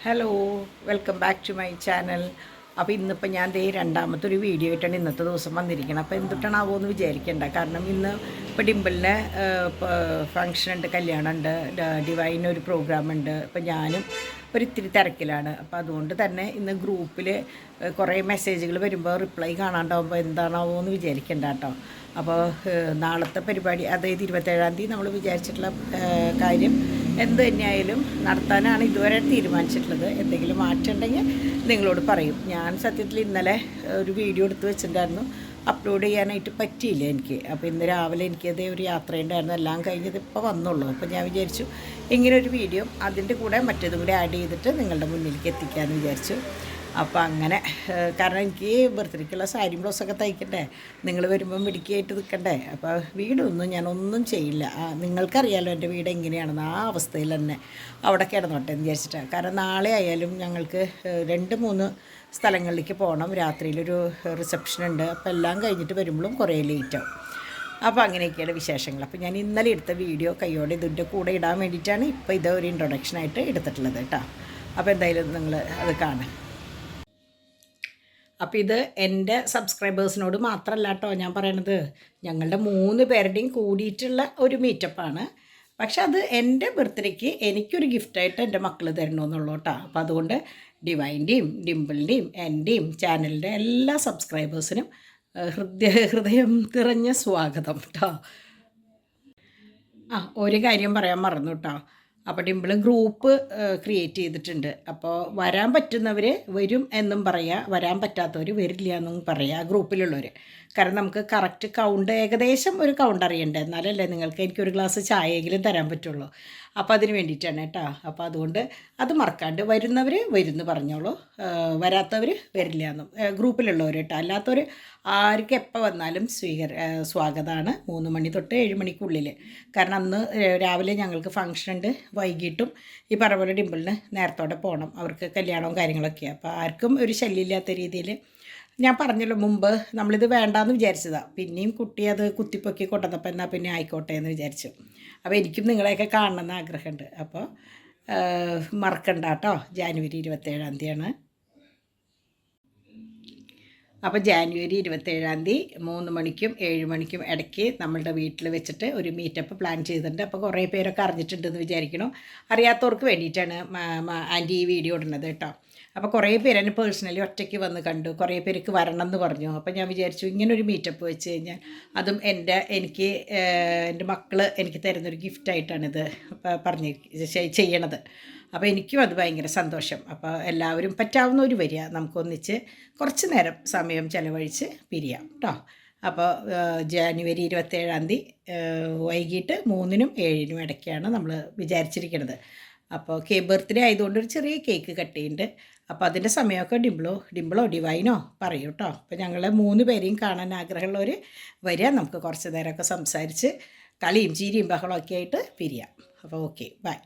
Hello, welcome back to my channel. അപ്പോൾ ഇന്നിപ്പോൾ ഞാൻ രണ്ടാമത്തെ ഒരു വീഡിയോ ആയിട്ടാണ് ഇന്നത്തെ ദിവസം വന്നിരിക്കുന്നത്. അപ്പോൾ എന്തുട്ടാണാവോ എന്ന് വിചാരിക്കേണ്ട. കാരണം ഇന്ന് ഇപ്പോൾ ഡിമ്പിളിന് ഫങ്ഷൻ ഉണ്ട്, കല്യാണം ഉണ്ട്, ഡിവൈൻ ഒരു പ്രോഗ്രാം ഉണ്ട്. അപ്പോൾ ഞാനും ഒരിത്തിരി തിരക്കിലാണ്. അപ്പോൾ അതുകൊണ്ട് തന്നെ ഇന്ന് ഗ്രൂപ്പിൽ കുറേ മെസ്സേജുകൾ വരുമ്പോൾ റിപ്ലൈ കാണാണ്ടാവുമ്പോൾ എന്താണാവോ എന്ന് വിചാരിക്കേണ്ട കേട്ടോ. അപ്പോൾ നാളത്തെ പരിപാടി, അതായത് 27-ാം തീയതി നമ്മൾ വിചാരിച്ചിട്ടുള്ള കാര്യം എന്ത് തന്നെയായാലും നടത്താനാണ് ഇതുവരെ തീരുമാനിച്ചിട്ടുള്ളത്. എന്തെങ്കിലും മാറ്റം ഉണ്ടെങ്കിൽ നിങ്ങളോട് പറയും. ഞാൻ സത്യത്തിൽ ഇന്നലെ ഒരു വീഡിയോ എടുത്ത് വെച്ചിട്ടുണ്ടായിരുന്നു, അപ്ലോഡ് ചെയ്യാനായിട്ട് പറ്റിയില്ല എനിക്ക്. അപ്പോൾ ഇന്ന് രാവിലെ എനിക്കതേ ഒരു യാത്രയുണ്ടായിരുന്നു, എല്ലാം കഴിഞ്ഞത് ഇപ്പോൾ വന്നുള്ളൂ. അപ്പോൾ ഞാൻ വിചാരിച്ചു ഇങ്ങനൊരു വീഡിയോ അതിൻ്റെ കൂടെ മറ്റേതും കൂടി ആഡ് ചെയ്തിട്ട് നിങ്ങളുടെ മുന്നിലേക്ക് എത്തിക്കാമെന്ന് വിചാരിച്ചു. അപ്പോൾ അങ്ങനെ, കാരണം എനിക്ക് ബർത്ത്ഡേക്കുള്ള സാരി ബ്ലൗസൊക്കെ തയ്ക്കണ്ടേ, നിങ്ങൾ വരുമ്പം മിടുക്കിയായിട്ട് നിൽക്കണ്ടേ. അപ്പോൾ വീടൊന്നും ഞാനൊന്നും ചെയ്യില്ല. നിങ്ങൾക്കറിയാലോ എൻ്റെ വീട് എങ്ങനെയാണെന്ന്, ആ അവസ്ഥയിൽ തന്നെ അവിടെ കിടന്നോട്ടെ എന്ന് വിചാരിച്ചിട്ടാണ്. കാരണം നാളെ ആയാലും ഞങ്ങൾക്ക് 2-3 സ്ഥലങ്ങളിലേക്ക് പോകണം. രാത്രിയിലൊരു റിസപ്ഷൻ ഉണ്ട്. അപ്പോൾ എല്ലാം കഴിഞ്ഞിട്ട് വരുമ്പോഴും കുറേ ലേറ്റാവും. അപ്പോൾ അങ്ങനെയൊക്കെയാണ് വിശേഷങ്ങൾ. അപ്പോൾ ഞാൻ ഇന്നലെ എടുത്ത വീഡിയോ കയ്യോടെ ഇതിൻ്റെ കൂടെ ഇടാൻ വേണ്ടിയിട്ടാണ് ഇപ്പോൾ ഇത് ഒരു ഇൻട്രൊഡക്ഷനായിട്ട് എടുത്തിട്ടുള്ളത് കേട്ടോ. അപ്പോൾ എന്തായാലും നിങ്ങൾ അത് കാണാം. അപ്പോൾ ഇത് എൻ്റെ സബ്സ്ക്രൈബേഴ്സിനോട് മാത്രമല്ല കേട്ടോ ഞാൻ പറയണത്, ഞങ്ങളുടെ 3 പേരുടെയും കൂടിയിട്ടുള്ള ഒരു മീറ്റപ്പാണ്. പക്ഷെ അത് എൻ്റെ ബർത്ത്ഡേക്ക് എനിക്കൊരു ഗിഫ്റ്റായിട്ട് എൻ്റെ മക്കൾ തരണമെന്നുള്ളൂ കേട്ടോ. അപ്പോൾ അതുകൊണ്ട് ഡിവൈൻ്റെയും ഡിമ്പിളിൻ്റെയും എൻ്റെയും ചാനലിൻ്റെ എല്ലാ സബ്സ്ക്രൈബേഴ്സിനും ഹൃദയം നിറഞ്ഞ സ്വാഗതം കേട്ടോ. ഒരു കാര്യം പറയാൻ മറന്നു കേട്ടോ. അപ്പോൾ ഡിമ്പിൾ ഗ്രൂപ്പ് ക്രിയേറ്റ് ചെയ്തിട്ടുണ്ട്. അപ്പോൾ വരാൻ പറ്റുന്നവർ വരും എന്നും പറയുക, വരാൻ പറ്റാത്തവർ വരില്ല എന്നും പറയുക ഗ്രൂപ്പിലുള്ളവർ. കാരണം നമുക്ക് കറക്റ്റ് കൗണ്ട്, ഏകദേശം ഒരു കൗണ്ട് അറിയണ്ടേ, എന്നാലല്ലേ നിങ്ങൾക്ക് എനിക്കൊരു ഗ്ലാസ് ചായയെങ്കിലും തരാൻ പറ്റുള്ളൂ. അപ്പോൾ അതിന് വേണ്ടിയിട്ടാണ് കേട്ടോ. അപ്പോൾ അതുകൊണ്ട് അത് മറക്കാണ്ട് വരുന്നവർ വരുന്നു പറഞ്ഞോളൂ, വരാത്തവർ വരില്ല എന്നും ഗ്രൂപ്പിലുള്ളവർ കേട്ടോ. അല്ലാത്തവർ ആർക്ക് എപ്പോൾ വന്നാലും സ്വാഗതമാണ്. 3 മണി തൊട്ട് 7 മണിക്കുള്ളിൽ. കാരണം അന്ന് രാവിലെ ഞങ്ങൾക്ക് ഫംഗ്ഷൻ ഉണ്ട്, വൈകിട്ടും ഈ പറഞ്ഞ പോലെ ഡിമ്പിളിന് നേരത്തോടെ പോകണം, അവർക്ക് കല്യാണവും കാര്യങ്ങളൊക്കെയാണ്. അപ്പോൾ ആർക്കും ഒരു ശല്യമില്ലാത്ത രീതിയിൽ, ഞാൻ പറഞ്ഞല്ലോ മുമ്പ് നമ്മളിത് വേണ്ടാന്ന് വിചാരിച്ചതാണ്. പിന്നെയും കുട്ടി അത് കുത്തിപ്പൊക്കി കൊണ്ടുവന്നപ്പോൾ എന്നാൽ പിന്നെ ആയിക്കോട്ടെ എന്ന് വിചാരിച്ചു. അപ്പോൾ എനിക്കും നിങ്ങളെയൊക്കെ കാണണമെന്ന് ആഗ്രഹമുണ്ട്. അപ്പോൾ മറക്കണ്ട കേട്ടോ, ജാനുവരി 27-ാം തീയതിയാണ്. അപ്പോൾ ജാനുവരി 27-ാം തീയതി 3 മണിക്കും 7 മണിക്കും ഇടയ്ക്ക് നമ്മളുടെ വീട്ടിൽ വെച്ചിട്ട് ഒരു മീറ്റപ്പ് പ്ലാൻ ചെയ്തിട്ടുണ്ട്. അപ്പോൾ കുറേ പേരൊക്കെ അറിഞ്ഞിട്ടുണ്ടെന്ന് വിചാരിക്കണം. അറിയാത്തവർക്ക് വേണ്ടിയിട്ടാണ് ആൻറ്റി ഈ വീഡിയോ ഇടുന്നത് കേട്ടോ. അപ്പോൾ കുറേ പേര് എന്നെ പേഴ്സണലി ഒറ്റയ്ക്ക് വന്ന് കണ്ടു, കുറേ പേർക്ക് വരണം എന്ന് പറഞ്ഞു. അപ്പോൾ ഞാൻ വിചാരിച്ചു ഇങ്ങനൊരു മീറ്റപ്പ് വെച്ച് കഴിഞ്ഞാൽ അതും എൻ്റെ മക്കൾ എനിക്ക് തരുന്നൊരു ഗിഫ്റ്റായിട്ടാണിത് പറഞ്ഞ് ചെയ്യണത്. അപ്പോൾ എനിക്കും അത് ഭയങ്കര സന്തോഷം. അപ്പോൾ എല്ലാവരും പറ്റാവുന്നവർ വരിക, നമുക്കൊന്നിച്ച് കുറച്ച് നേരം സമയം ചിലവഴിച്ച് പിരിയാം കേട്ടോ. അപ്പോൾ ജാനുവരി 27-ാം തീയതി വൈകിട്ട് 3-നും 7-നും ഇടയ്ക്കാണ് നമ്മൾ വിചാരിച്ചിരിക്കുന്നത്. അപ്പോൾ ബർത്ത്ഡേ ആയതുകൊണ്ട് ഒരു ചെറിയ കേക്ക് കട്ട് ചെയ്യുന്നുണ്ട്. അപ്പോൾ അതിൻ്റെ സമയമൊക്കെ ഡിമ്പിളോ ഡിവൈനോ പറയൂ കേട്ടോ. അപ്പോൾ ഞങ്ങൾ 3 പേരെയും കാണാൻ ആഗ്രഹമുള്ളവർ വരിക, നമുക്ക് കുറച്ച് നേരമൊക്കെ സംസാരിച്ച് കളിയും ചീരിയും ബഹളമൊക്കെ ആയിട്ട് പിരിയാം. അപ്പോൾ ഓക്കെ, ബൈ.